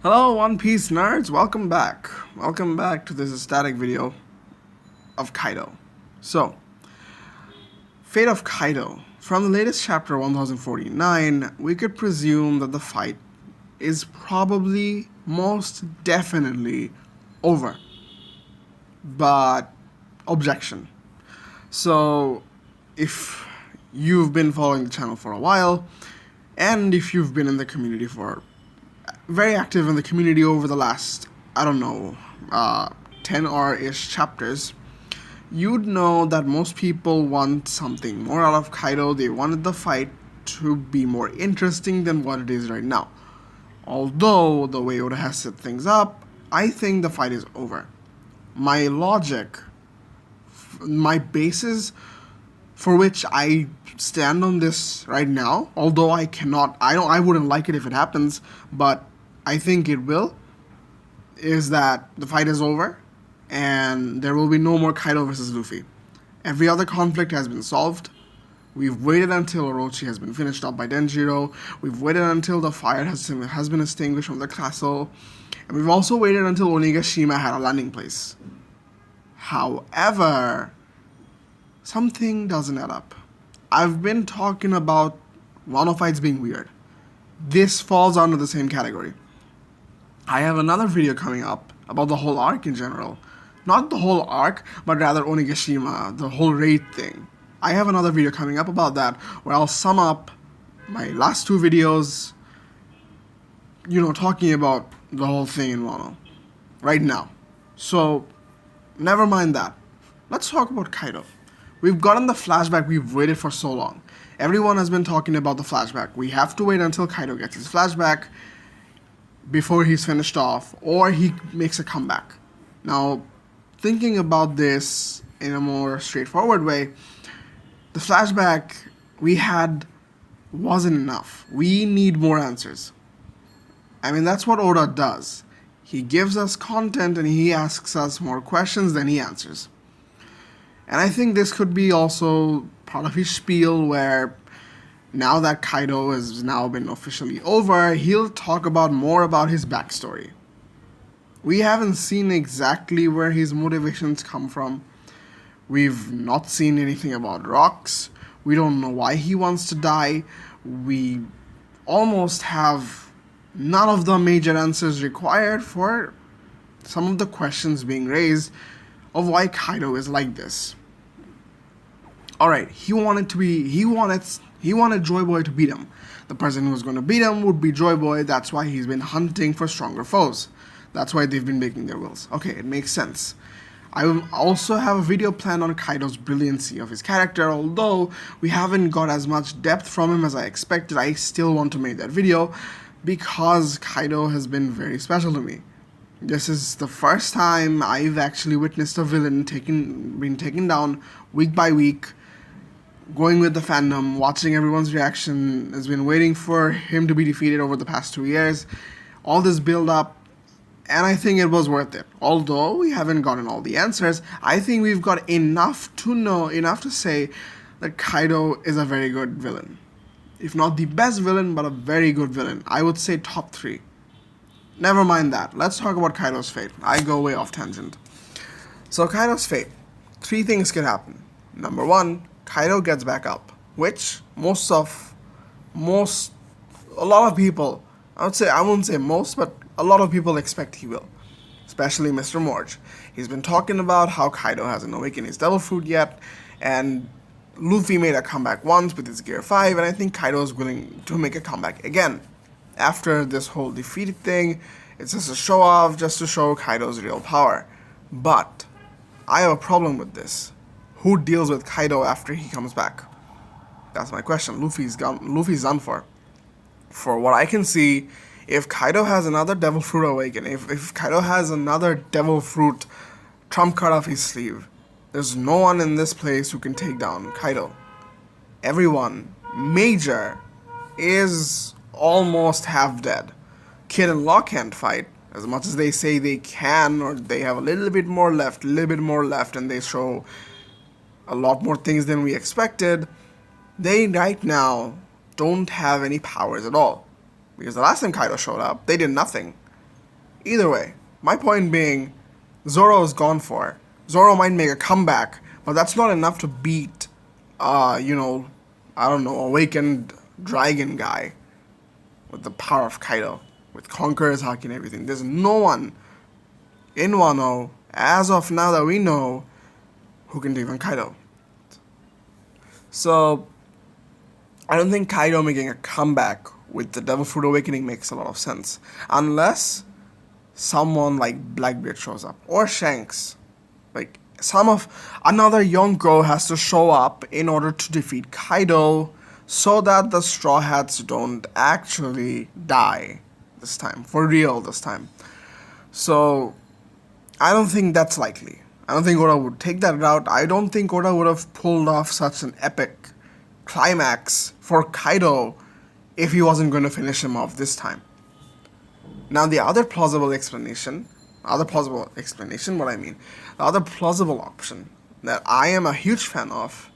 Hello, One Piece nerds. Welcome back. Welcome back to this static video of Kaido. So, Fate of Kaido. From the latest chapter 1049, we could presume that the fight is probably most definitely over. But, objection. So, if you've been following the channel for a while, and if you've been in the community for very active in the community over the last, I don't know, 10 or ish chapters, you'd know that most people want something more out of Kaido. They wanted the fight to be more interesting than what it is right now. Although, the way Oda has set things up, I think the fight is over. My logic, my basis for which I stand on this right now, although I wouldn't like it if it happens, but I think it will, is that the fight is over and there will be no more Kaido versus Luffy. Every other conflict has been solved. We've waited until Orochi has been finished up by Denjiro. We've waited until the fire has been extinguished from the castle. And we've also waited until Onigashima had a landing place. However, something doesn't add up. I've been talking about Wano fights being weird. This falls under the same category. I have another video coming up about the whole arc in general. Not the whole arc, but rather Onigashima, the whole raid thing. I have another video coming up about that where I'll sum up my last two videos, talking about the whole thing in Wano right now. So, never mind that. Let's talk about Kaido. We've gotten the flashback we've waited for so long. Everyone has been talking about the flashback. We have to wait until Kaido gets his flashback before he's finished off, or he makes a comeback. Now, thinking about this in a more straightforward way, the flashback we had wasn't enough. We need more answers. I mean, that's what Oda does. He gives us content and he asks us more questions than he answers. And I think this could be also part of his spiel where now that Kaido has now been officially over, he'll talk about more about his backstory. We haven't seen exactly where his motivations come from. We've not seen anything about Rocks. We don't know why he wants to die. We almost have none of the major answers required for some of the questions being raised of why Kaido is like this. Alright, he wanted Joy Boy to beat him. The person who was going to beat him would be Joy Boy. That's why he's been hunting for stronger foes. That's why they've been making their wills. Okay, it makes sense. I will also have a video planned on Kaido's brilliancy of his character. Although we haven't got as much depth from him as I expected, I still want to make that video because Kaido has been very special to me. This is the first time I've actually witnessed a villain being taken down week by week, going with the fandom, watching everyone's reaction, has been waiting for him to be defeated over the past 2 years. All this build up, and I think it was worth it. Although we haven't gotten all the answers, I think we've got enough to say that Kaido is a very good villain. If not the best villain, but a very good villain. I would say top 3. Never mind that. Let's talk about Kaido's fate. I go way off tangent. So Kaido's fate. 3 things can happen. Number 1, Kaido gets back up, which a lot of people, I wouldn't say most, but a lot of people expect he will. Especially Mr. Morge. He's been talking about how Kaido hasn't awakened his Devil Fruit yet, and Luffy made a comeback once with his Gear 5, and I think Kaido is willing to make a comeback again. After this whole defeated thing, it's just a show off, just to show Kaido's real power. But I have a problem with this. Who deals with Kaido after he comes back? That's my question. Luffy's done for. For what I can see, if Kaido has another Devil Fruit awaken, if Kaido has another Devil Fruit trump card off his sleeve, there's no one in this place who can take down Kaido. Everyone, major, is almost half dead. Kid and Law can't fight as much as they say they can, or they have a little bit more left, and they show a lot more things than we expected. They right now don't have any powers at all. Because the last time Kaido showed up, they did nothing. Either way, my point being, Zoro is gone for. Zoro might make a comeback, but that's not enough to beat, you know, I don't know, awakened dragon guy with the power of Kaido, with Conqueror's Haki and everything. There's no one in Wano, as of now that we know, who can take on Kaido. So, I don't think Kaido making a comeback with the Devil Fruit Awakening makes a lot of sense. Unless someone like Blackbeard shows up. Or Shanks. Like, another young girl has to show up in order to defeat Kaido so that the Straw Hats don't actually die this time. For real this time. So, I don't think that's likely. I don't think Oda would take that route. I don't think Oda would have pulled off such an epic climax for Kaido if he wasn't going to finish him off this time. Now, the other plausible option that I am a huge fan of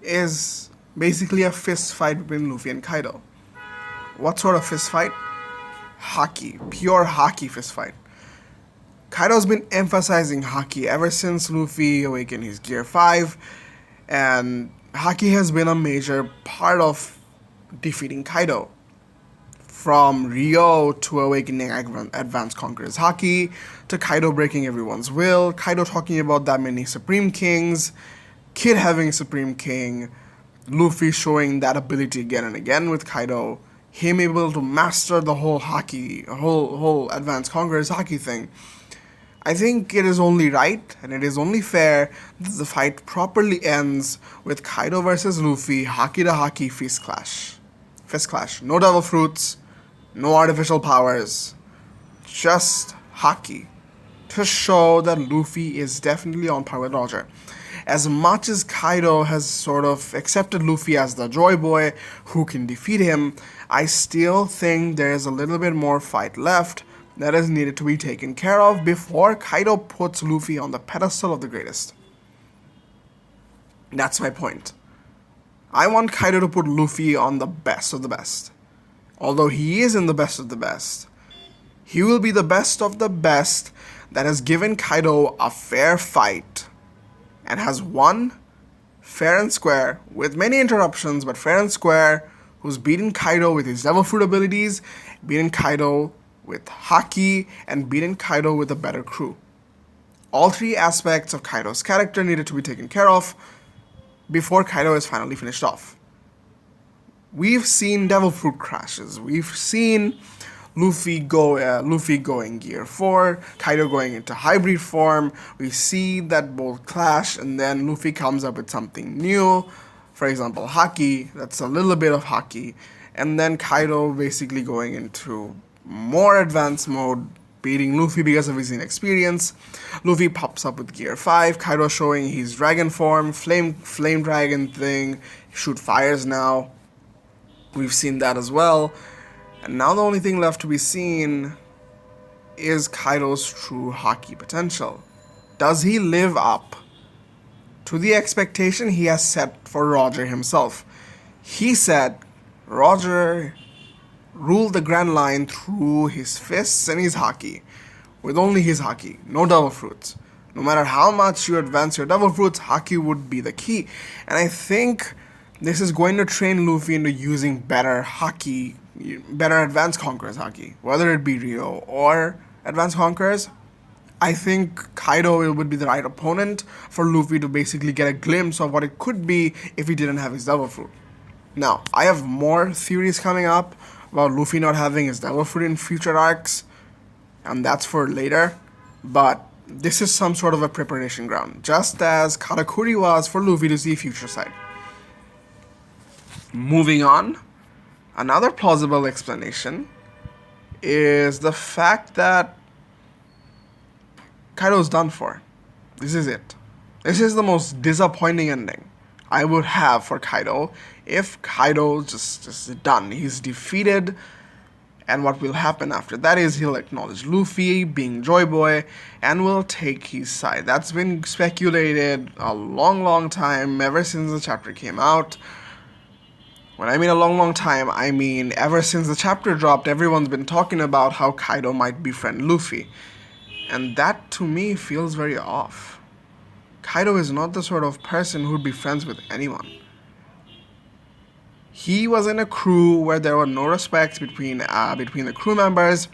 is basically a fist fight between Luffy and Kaido. What sort of fist fight? Haki. Pure Haki fist fight. Kaido's been emphasizing Haki ever since Luffy awakened his Gear 5, and Haki has been a major part of defeating Kaido. From Rio to awakening Advanced Conqueror's Haki, to Kaido breaking everyone's will, Kaido talking about that many Supreme Kings, Kid having Supreme King, Luffy showing that ability again and again with Kaido, him able to master the whole Haki, whole Advanced Conqueror's Haki thing. I think it is only right and it is only fair that the fight properly ends with Kaido versus Luffy, Haki to Haki fist clash. No devil fruits, no artificial powers, just Haki. To show that Luffy is definitely on par with Roger. As much as Kaido has sort of accepted Luffy as the Joy Boy who can defeat him, I still think there is a little bit more fight left that is needed to be taken care of before Kaido puts Luffy on the pedestal of the greatest. That's my point. I want Kaido to put Luffy on the best of the best. Although he is in the best of the best, he will be the best of the best that has given Kaido a fair fight and has won fair and square, with many interruptions, but fair and square, who's beaten Kaido with his Devil Fruit abilities, beaten Kaido with Haki, and beaten Kaido with a better crew. All three aspects of Kaido's character needed to be taken care of before Kaido is finally finished off. We've seen Devil Fruit crashes. We've seen Luffy going Gear 4, Kaido going into hybrid form. We see that both clash, and then Luffy comes up with something new. For example, Haki. That's a little bit of Haki. And then Kaido basically going into more advanced mode, beating Luffy because of his inexperience. Luffy pops up with Gear 5, Kaido showing his dragon form, flame dragon thing, shoot fires now. We've seen that as well. And now the only thing left to be seen is Kaido's true Haki potential. Does he live up to the expectation he has set for Roger himself? He said Roger ruled the Grand Line through his fists and his Haki. With only his Haki, no Devil Fruits. No matter how much you advance your Devil Fruits, Haki would be the key. And I think this is going to train Luffy into using better Haki, better Advanced Conqueror's Haki. Whether it be Rio or Advanced Conquerors, I think Kaido would be the right opponent for Luffy to basically get a glimpse of what it could be if he didn't have his Devil Fruit. Now, I have more theories coming up about Luffy not having his Devil Fruit in future arcs, and that's for later, but this is some sort of a preparation ground, just as Katakuri was for Luffy to see future side. Moving on, another plausible explanation is the fact that Kaido's done for. This is it. This is the most disappointing ending I would have for Kaido if Kaido just done. He's defeated, and what will happen after that is he'll acknowledge Luffy being Joy Boy and will take his side. That's been speculated a long time, ever since the chapter came out. When I mean a long, long time, I mean ever since the chapter dropped, everyone's been talking about how Kaido might befriend Luffy. And that to me feels very off. Kaido is not the sort of person who'd be friends with anyone. He was in a crew where there were no respects between the crew members,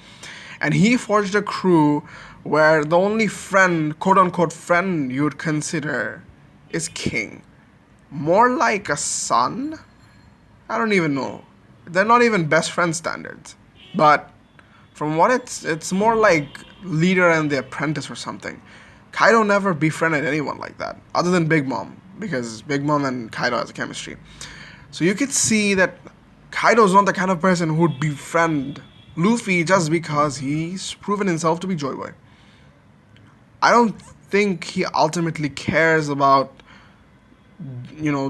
and he forged a crew where the only friend, quote unquote friend, you'd consider is King. More like a son? I don't even know. They're not even best friend standards. But from what it's more like leader and the apprentice or something. Kaido never befriended anyone like that, other than Big Mom, because Big Mom and Kaido has a chemistry. So you could see that Kaido's not the kind of person who'd befriend Luffy just because he's proven himself to be Joy Boy. I don't think he ultimately cares about,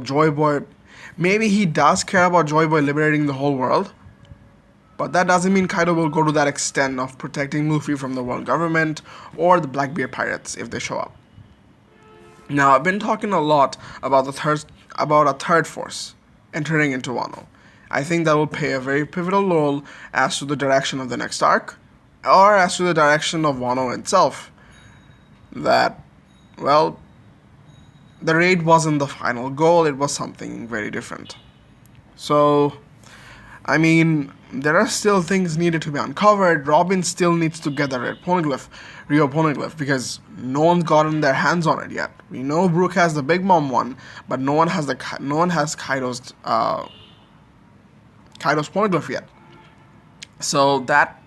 Joy Boy. Maybe he does care about Joy Boy liberating the whole world, but that doesn't mean Kaido will go to that extent of protecting Luffy from the world government or the Blackbeard pirates if they show up. Now, I've been talking a lot about a third force entering into Wano. I think that will play a very pivotal role as to the direction of the next arc, or as to the direction of Wano itself. That, well, the raid wasn't the final goal, it was something very different. So, I mean, there are still things needed to be uncovered. Robin still needs to get the Rio Poneglyph, because no one's gotten their hands on it yet. We know Brook has the Big Mom one, but no one has Kaido's Poneglyph yet. So that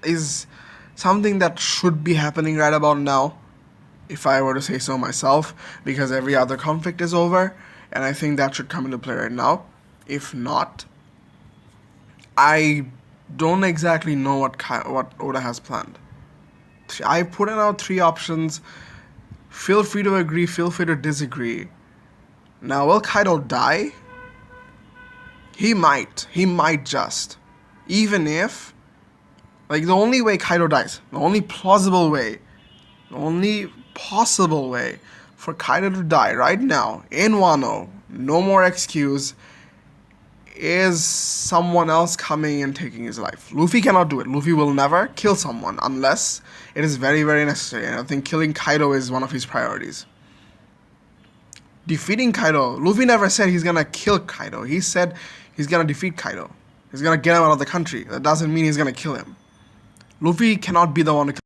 is something that should be happening right about now, if I were to say so myself, because every other conflict is over, and I think that should come into play right now. If not, I don't exactly know what Oda has planned. I put out 3 options. Feel free to agree, feel free to disagree. Now, will Kaido die? He might. He might just. Even if, the only way Kaido dies, the only possible way for Kaido to die right now in Wano, no more excuse, is someone else coming and taking his life. Luffy cannot do it. Luffy will never kill someone unless it is very, very necessary. And I think killing Kaido is one of his priorities. Defeating Kaido. Luffy never said he's gonna kill Kaido. He said he's gonna defeat Kaido. He's gonna get him out of the country. That doesn't mean he's gonna kill him. Luffy cannot be the one to kill